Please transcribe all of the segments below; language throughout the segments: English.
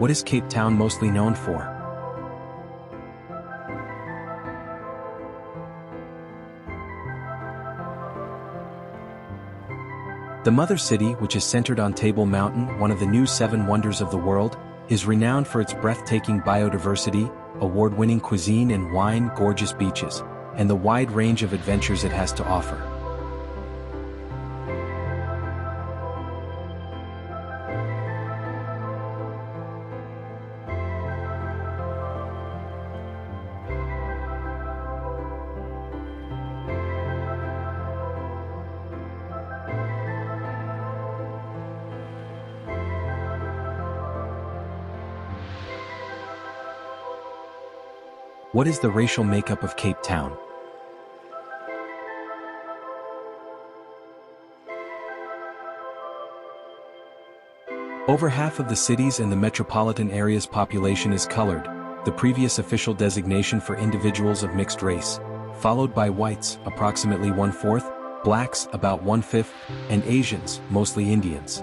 What is Cape Town mostly known for? The Mother City, which is centered on Table Mountain, one of the new 7 wonders of the world, is renowned for its breathtaking biodiversity, award-winning cuisine and wine, gorgeous beaches, and the wide range of adventures it has to offer. What is the racial makeup of Cape Town? Over half of the city's and the metropolitan area's population is colored, the previous official designation for individuals of mixed race, followed by whites, approximately 1/4, blacks, about 1/5, and Asians, mostly Indians.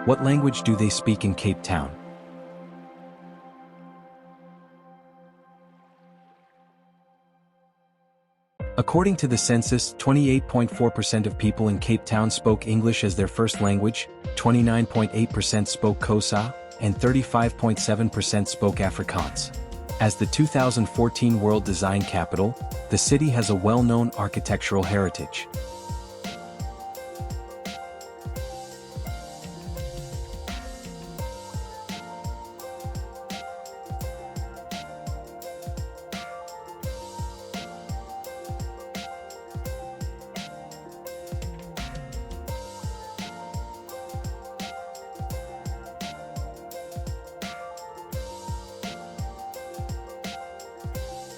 What language do they speak in Cape Town? According to the census, 28.4% of people in Cape Town spoke English as their first language, 29.8% spoke Xhosa, and 35.7% spoke Afrikaans. As the 2014 World Design Capital, the city has a well-known architectural heritage.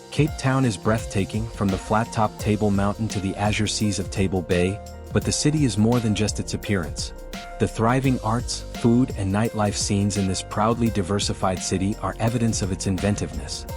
Cape Town is breathtaking, from the flat-topped Table Mountain to the azure seas of Table Bay, but the city is more than just its appearance. The thriving arts, food, and nightlife scenes in this proudly diversified city are evidence of its inventiveness.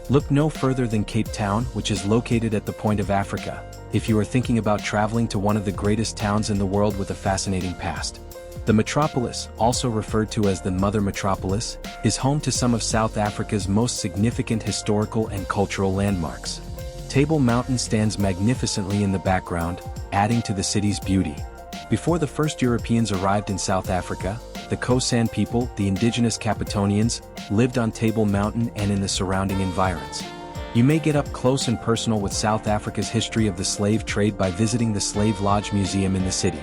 Look no further than Cape Town, which is located at the point of Africa, if you are thinking about traveling to one of the greatest towns in the world with a fascinating past. The metropolis, also referred to as the Mother Metropolis, is home to some of South Africa's most significant historical and cultural landmarks. Table Mountain stands magnificently in the background, adding to the city's beauty. Before the first Europeans arrived in South Africa, the Khoisan people, the indigenous Capetonians, lived on Table Mountain and in the surrounding environs. You may get up close and personal with South Africa's history of the slave trade by visiting the Slave Lodge Museum in the city.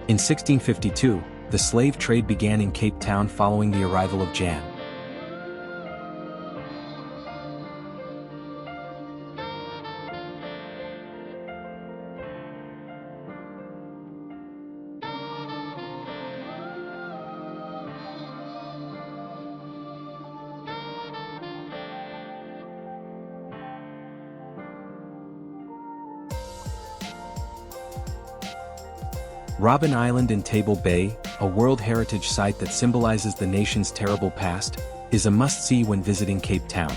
In 1652, the slave trade began in Cape Town following the arrival of Jan. Robben Island in Table Bay, a World Heritage Site that symbolizes the nation's terrible past, is a must-see when visiting Cape Town.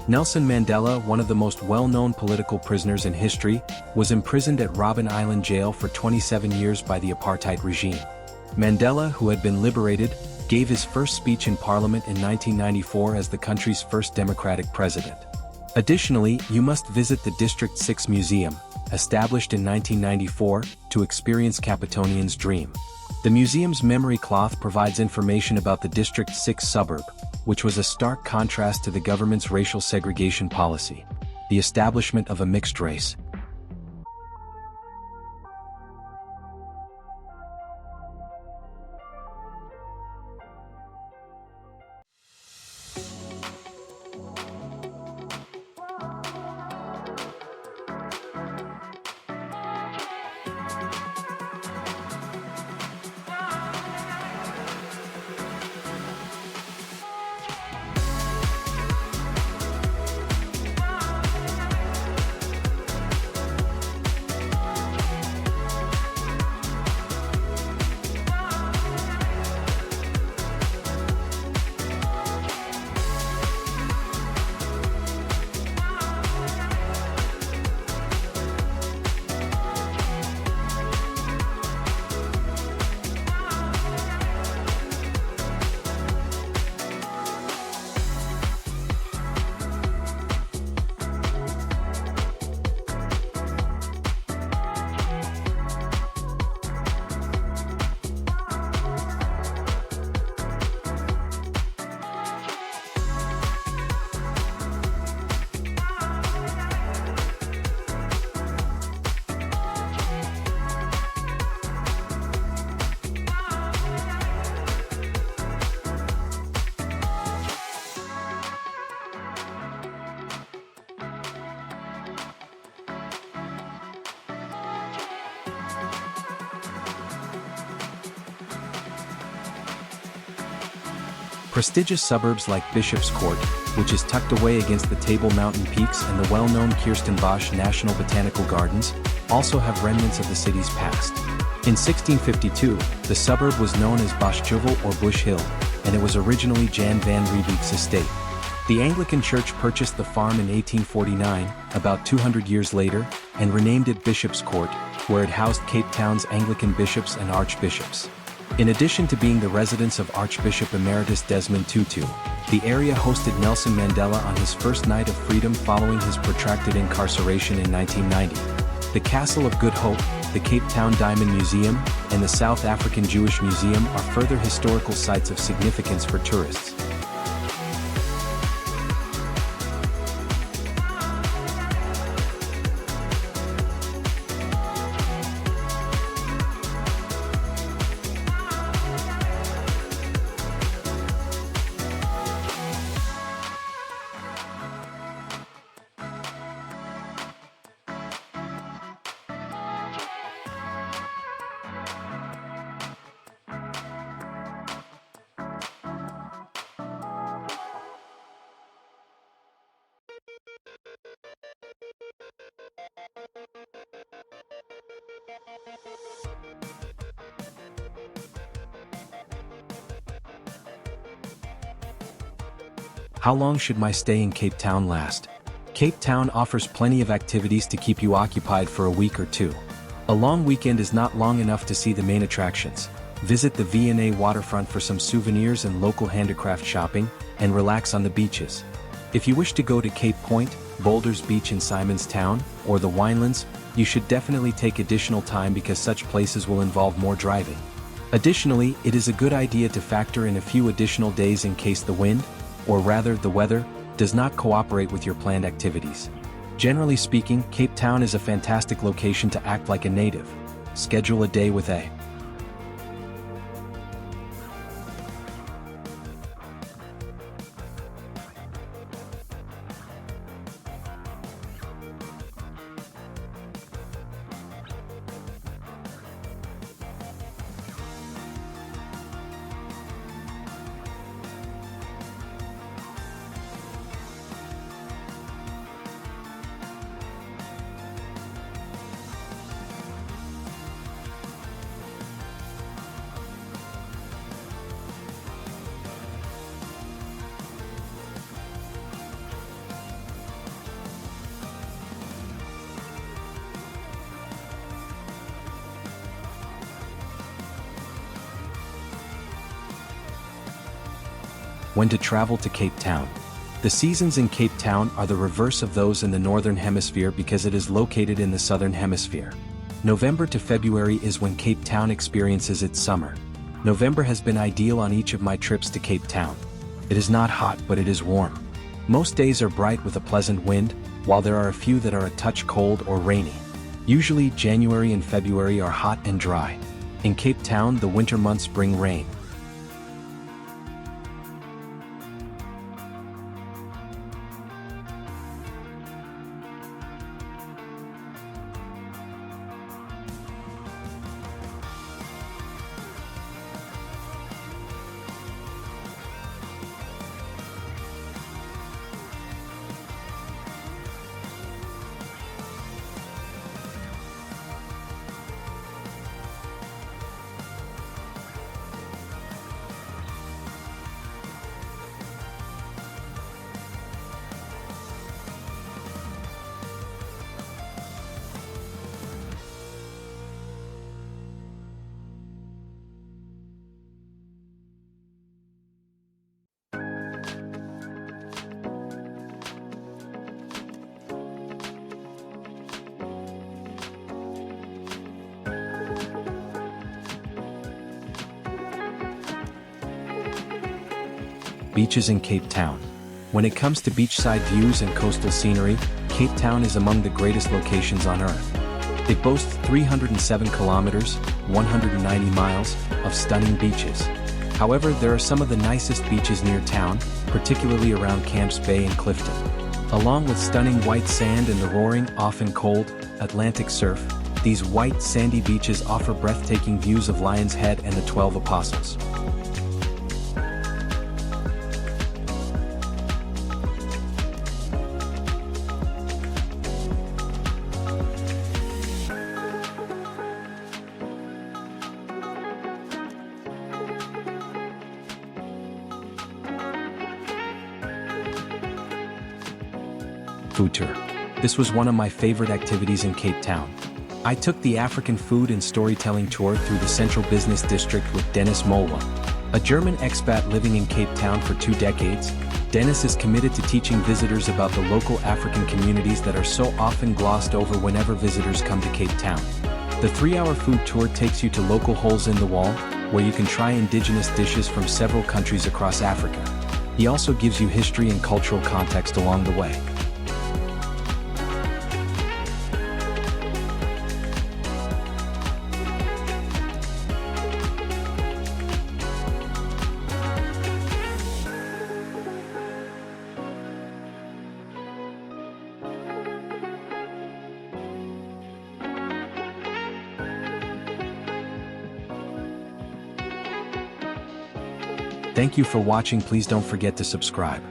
Nelson Mandela, one of the most well-known political prisoners in history, was imprisoned at Robben Island Jail for 27 years by the apartheid regime. Mandela, who had been liberated, gave his first speech in Parliament in 1994 as the country's first democratic president. Additionally, you must visit the District 6 Museum, established in 1994, to experience Capetonian's dream. The museum's memory cloth provides information about the District 6 suburb, which was a stark contrast to the government's racial segregation policy, the establishment of a mixed race. Prestigious suburbs like Bishop's Court, which is tucked away against the Table Mountain peaks and the well-known Kirstenbosch National Botanical Gardens, also have remnants of the city's past. In 1652, the suburb was known as Boschjuvel or Bush Hill, and it was originally Jan van Riebeek's estate. The Anglican Church purchased the farm in 1849, about 200 years later, and renamed it Bishop's Court, where it housed Cape Town's Anglican bishops and archbishops. In addition to being the residence of Archbishop Emeritus Desmond Tutu, the area hosted Nelson Mandela on his first night of freedom following his protracted incarceration in 1990. The Castle of Good Hope, the Cape Town Diamond Museum, and the South African Jewish Museum are further historical sites of significance for tourists. How long should my stay in Cape Town last? Cape Town offers plenty of activities to keep you occupied for a week or two. A long weekend is not long enough to see the main attractions. Visit the V&A waterfront for some souvenirs and local handicraft shopping, and relax on the beaches. If you wish to go to Cape Point, Boulders Beach in Simon's Town, or the Winelands, you should definitely take additional time because such places will involve more driving. Additionally, it is a good idea to factor in a few additional days in case the wind, or rather the weather, does not cooperate with your planned activities. Generally speaking, Cape Town is a fantastic location to act like a native. Schedule a day with a When to travel to Cape Town. The seasons in Cape Town are the reverse of those in the Northern Hemisphere because it is located in the Southern Hemisphere. November to February is when Cape Town experiences its summer. November has been ideal on each of my trips to Cape Town. It is not hot, but it is warm. Most days are bright with a pleasant wind, while there are a few that are a touch cold or rainy. Usually, January and February are hot and dry. In Cape Town, the winter months bring rain. Beaches in Cape Town. When it comes to beachside views and coastal scenery, Cape Town is among the greatest locations on Earth. It boasts 307 kilometers, 190 miles, of stunning beaches. However, there are some of the nicest beaches near town, particularly around Camps Bay and Clifton. Along with stunning white sand and the roaring, often cold, Atlantic surf, these white sandy beaches offer breathtaking views of Lion's Head and the 12 Apostles. Food tour. This was one of my favorite activities in Cape Town. I took the African food and storytelling tour through the Central Business District with Dennis Molwa. A German expat living in Cape Town for 2 decades, Dennis is committed to teaching visitors about the local African communities that are so often glossed over whenever visitors come to Cape Town. The 3-hour food tour takes you to local holes in the wall, where you can try indigenous dishes from several countries across Africa. He also gives you history and cultural context along the way. Thank you for watching. Please don't forget to subscribe.